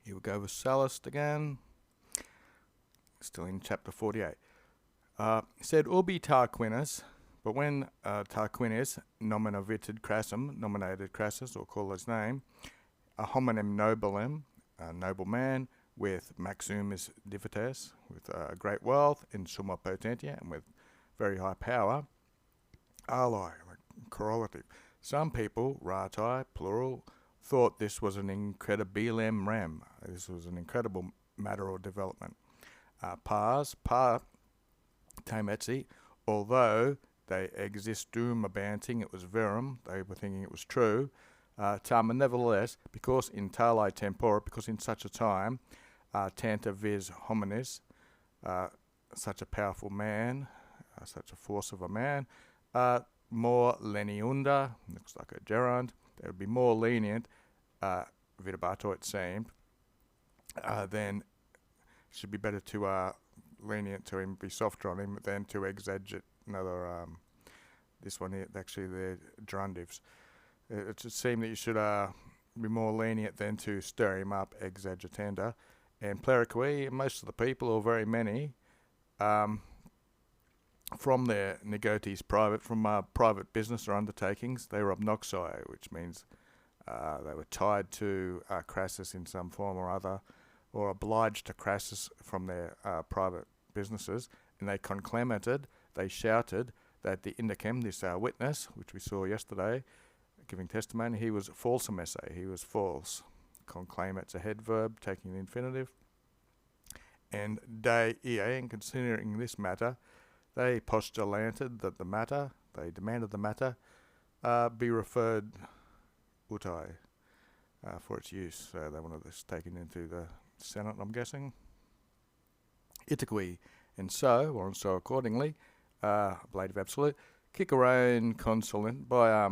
Here we go with Sallust again, still in chapter 48. Said ubi Tarquinius, but when Tarquinius nominated Crassus, or call his name, a hominem nobilem, a noble man, with maximus divitas, with great wealth, and summa potentia, and with very high power, ally, like correlative. Some people, rati, plural, thought this was an incredibilem rem. This was an incredible matter or development. Pars, tametsi, although they existum abanting, it was verum, they were thinking it was true, tama, nevertheless, because in tali tempora, because in such a time, tanta vis hominis, such a powerful man, such a force of a man, more leniunda, looks like a gerund, they would be more lenient, vidabato it seemed, then it should be better to lenient to him, be softer on him, than to exaggerate another, this one here, actually the gerundives. It should seem that you should be more lenient than to stir him up, exagitanda, and pleriqui, most of the people, or very many, from their negotes private, from private business or undertakings, they were obnoxi, which means they were tied to Crassus in some form or other, or obliged to Crassus from their private businesses, and they conclamated, they shouted that the indicem, this witness, which we saw yesterday, giving testimony, he was falsum esse, he was false. Conclaim, it's a head verb, taking the infinitive. And de ea, in considering this matter, they postulated that the matter, they demanded the matter, be referred utai for its use. So they wanted this taken into the Senate, I'm guessing. Itiqui, and so accordingly, ablative absolute, Cicerone consulent by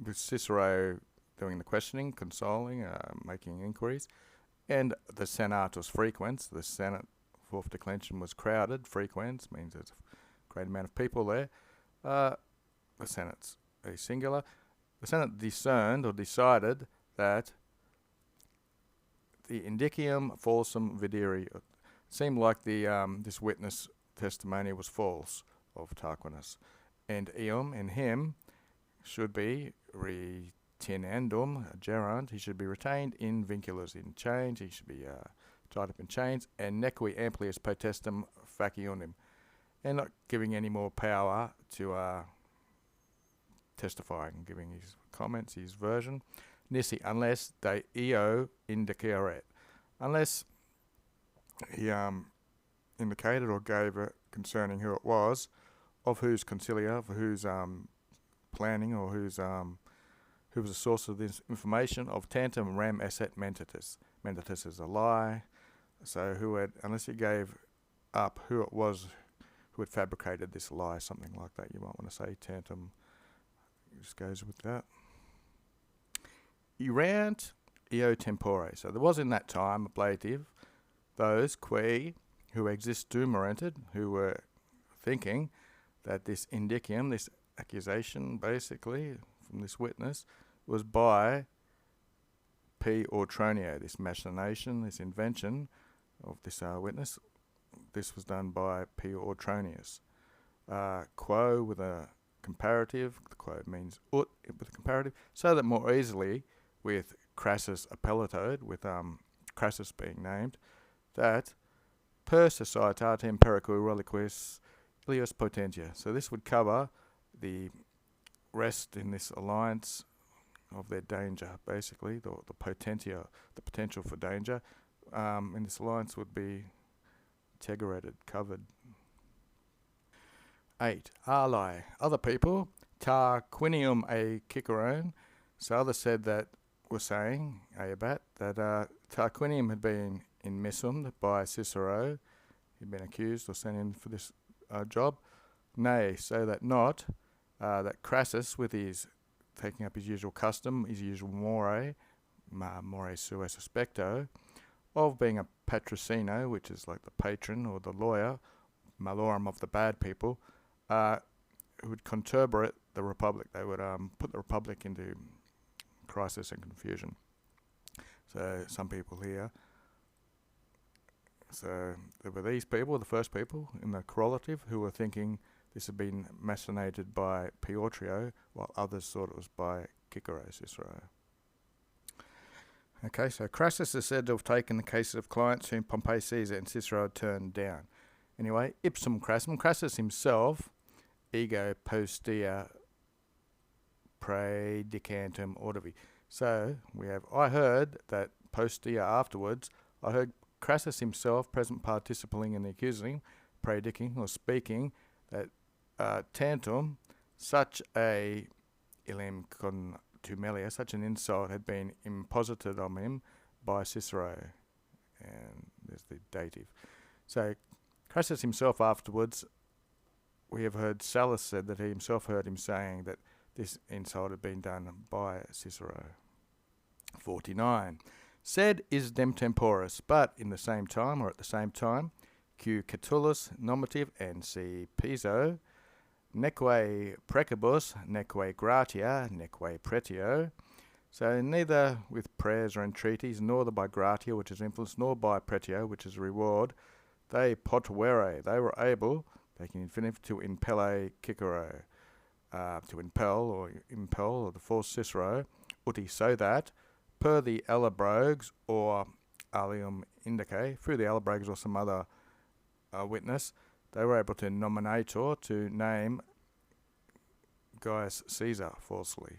with Cicero doing the questioning, consoling, making inquiries, and the senatus frequens, the Senate, fourth declension was crowded, frequens means there's a great amount of people there, the Senate's a singular, the Senate discerned or decided that the indicium falsum videri, it seemed like the this witness testimony was false of Tarquinius, and eum, in him, should be retinendum, a gerund, he should be retained in vinculars, in chains, he should be tied up in chains, and nequi amplius potestum facionem, and not giving any more power to testifying, giving his comments, his version. Nisi, unless de eo indiceret, unless he indicated or gave it concerning who it was, of whose concilia, for whose planning, or whose who was the source of this information, of tantum rem esset mentatus. Mentatus is a lie, so who had, unless he gave up who it was who had fabricated this lie, something like that, you might want to say tantum, just goes with that. Erant eo tempore, so there was in that time, ablative, those qui, who existumerented, who were thinking that this indicium, this accusation basically from this witness, was by P. Ortronio, this machination, this invention of this witness. This was done by P. Ortronius. Quo with a comparative, the quo means ut with a comparative, so that more easily with Crassus appellatoed, with Crassus being named, that per societatem periqui reliquis ilius potentia. So this would cover the rest in this alliance of their danger, basically, the potentia, the potential for danger in this alliance would be integrated, covered. 8. Ally, other people, Tarquinium a Cicerone, so others said that, were saying, Aebat, that Tarquinium had been immissummed by Cicero, he'd been accused or sent in for this job, nay, so that not, that Crassus, with his taking up his usual custom, his usual more sua suspecto, of being a patrocino, which is like the patron or the lawyer, malorum of the bad people, who would conturbate the republic. They would put the republic into crisis and confusion. So some people here So there were these people, the first people in the correlative, who were thinking this had been machinated by Piotrio, while others thought it was by Cicero, Cicero. Okay, so Crassus is said to have taken the cases of clients whom Pompey, Caesar, and Cicero had turned down. Anyway, ipsum crassum, Crassus himself, ego postea praedicantum audivi. So we have, I heard that postea afterwards, I heard Crassus himself, present participating in the accusing, predicing or speaking, that tantum, such a illum contumelia, such an insult had been imposited on him by Cicero. And there's the dative. So Crassus himself afterwards, we have heard Sallust said that he himself heard him saying that this insult had been done by Cicero. 49. Sed is dem temporis, but in the same time, or at the same time, Q Catullus nominative and C Piso, neque precibus, neque gratia, neque pretio. So neither with prayers or entreaties, nor by gratia, which is influence, nor by pretio, which is reward, they potuere, they were able, taking infinitive, to impelle Cicero, to impel or the false Cicero, uti, so that, per the Allobroges or alium indice, through the Allobroges or some other witness, they were able to nominator, to name Gaius Caesar falsely.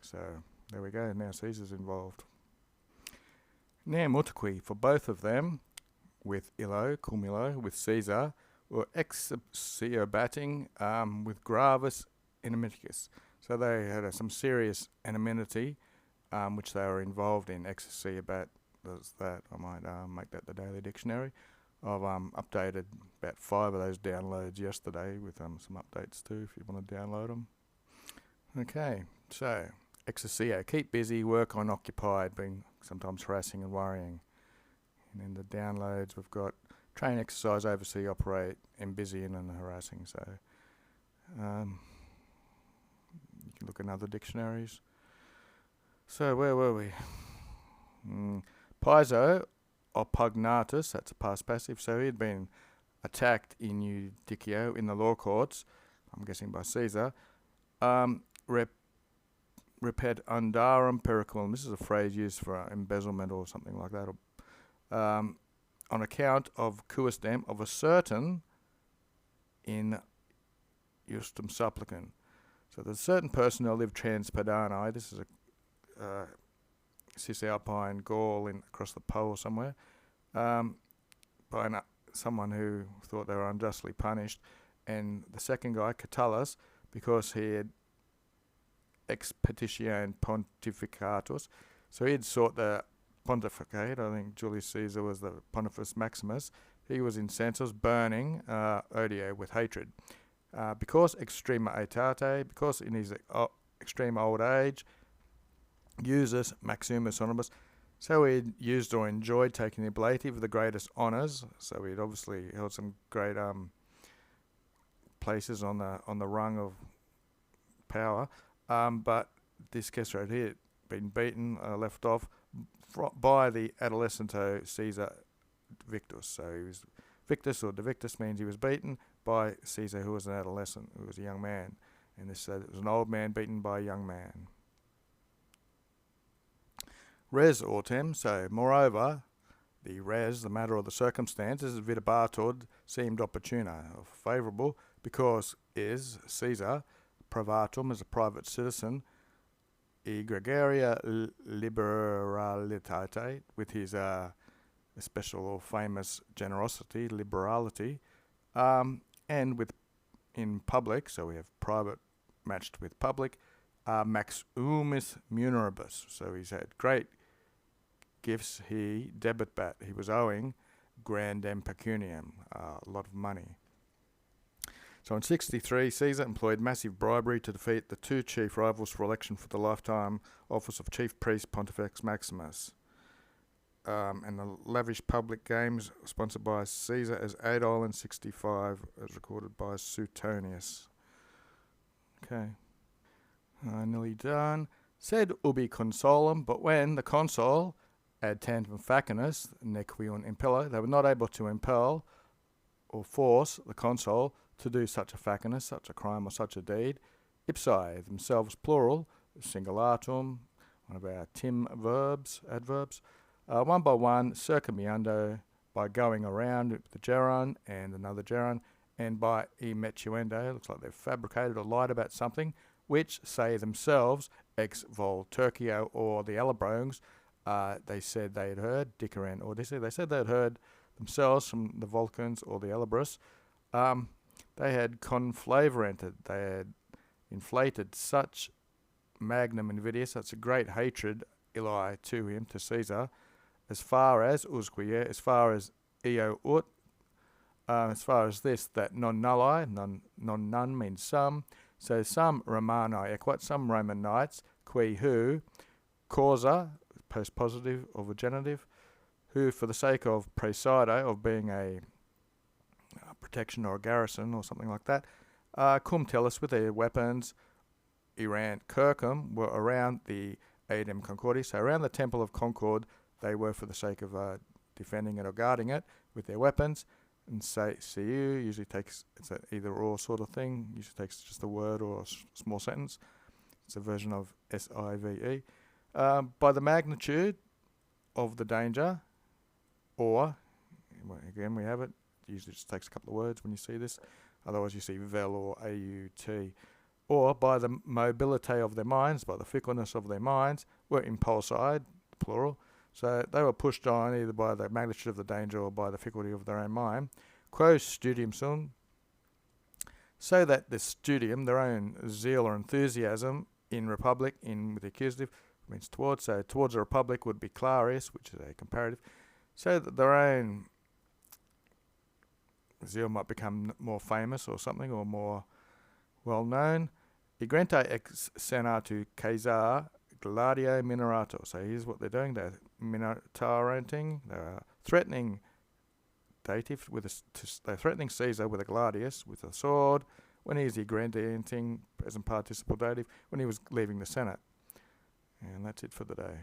So there we go, now Caesar's involved. Now multiqui, for both of them, with illo, cumulo, with Caesar, were exceptiobating with gravis inimicus. So they had some serious enmity which they were involved in. Exceptiobat, there's that, I might make that the daily dictionary. I've updated about 5 of those downloads yesterday with some updates too if you want to download them. Okay, so exercio, keep busy, work on, occupied, being sometimes harassing and worrying. And in the downloads we've got train, exercise, oversee, operate, and busy and harassing. So you can look in other dictionaries. So where were we? Piso opugnatus, that's a past passive, so he had been attacked in Judicio, in the law courts, I'm guessing by Caesar. Repet undarum periculum, this is a phrase used for embezzlement or something like that, on account of quis dem, of a certain in justum supplicant. So there's a certain person who lived transpadani, this is a Cisalpine Gaul across the Po or somewhere, by someone who thought they were unjustly punished, and the second guy, Catullus, because he had ex petitione pontificatus, so he had sought the pontificate. I think Julius Caesar was the Pontifex Maximus. He was incensed, burning odio, with hatred, because extrema aetate, because in his extreme old age, usus maximus honoribus, so he used or enjoyed taking the ablative of the greatest honours. So he'd obviously held some great places on the rung of power. But this Cicero here had been beaten, left off by the adolescento Caesar Victus. So he was Victus, or Devictus means he was beaten by Caesar, who was an adolescent, who was a young man. And this said it was an old man beaten by a young man. Res autem, so moreover, the res, the matter or the circumstances, videbatur, seemed opportuna, or favourable, because is Caesar privatum, as a private citizen, e gregaria liberalitate, with his special or famous generosity, liberality, and with in public, so we have private matched with public, maximus munieribus, so he's had great gifts, he debitbat, he was owing grandem pecuniam, a lot of money. So in 63, Caesar employed massive bribery to defeat the 2 chief rivals for election for the lifetime office of Chief Priest Pontifex Maximus. And the lavish public games sponsored by Caesar as Adol in 65, as recorded by Suetonius. Okay. Nearly done. Said ubi consulum, but when the consul, ad tandem facinus nequium impello. They were not able to impel or force the consul to do such a facinus, such a crime or such a deed. Ipsae, themselves plural, singulatum, one of our Tim adverbs. One by one, circummiando, by going around with the gerund and another gerund, and by emetuendo, looks like they've fabricated or lied about something, which say themselves, ex vol Turkio or the Allobroges, they said they had heard, Diceran Odyssey, they said they had heard themselves from the Vulcans or the Allobris. They had conflaveranted, they had inflated such magnum invidia, such a great hatred, Eli, to him, to Caesar, as far as usquia, as far as eo ut, as far as this, that non nulli, none means some. So some Romani equat, some Roman knights, qui who, causa, post positive or genitive, who for the sake of praesido, of being a protection or a garrison or something like that, cum tellus, with their weapons, erant Kirkham, were around the Aedem Concordis, so around the Temple of Concord, they were for the sake of defending it or guarding it with their weapons. And say CU usually takes, it's an either or sort of thing, usually takes just a word or a small sentence. It's a version of SIVE. By the magnitude of the danger, or, again we have it, usually just takes a couple of words when you see this, otherwise you see vel or AUT. Or by the mobility of their minds, by the fickleness of their minds, were impulside, plural. So they were pushed on either by the magnitude of the danger or by the fickleness of their own mind. Quo studium sum, so that the studium, their own zeal or enthusiasm in republic, in with the accusative, means towards, so towards a republic would be claris, which is a comparative, so that their own zeal might become more famous or something, or more well known. Igrente ex senatu Caesar gladio minerato. So here's what they're doing. They're minerating. They're threatening dative with they're threatening Caesar with a gladius, with a sword, when he's igranting present participle dative, when he was leaving the Senate. And that's it for the day.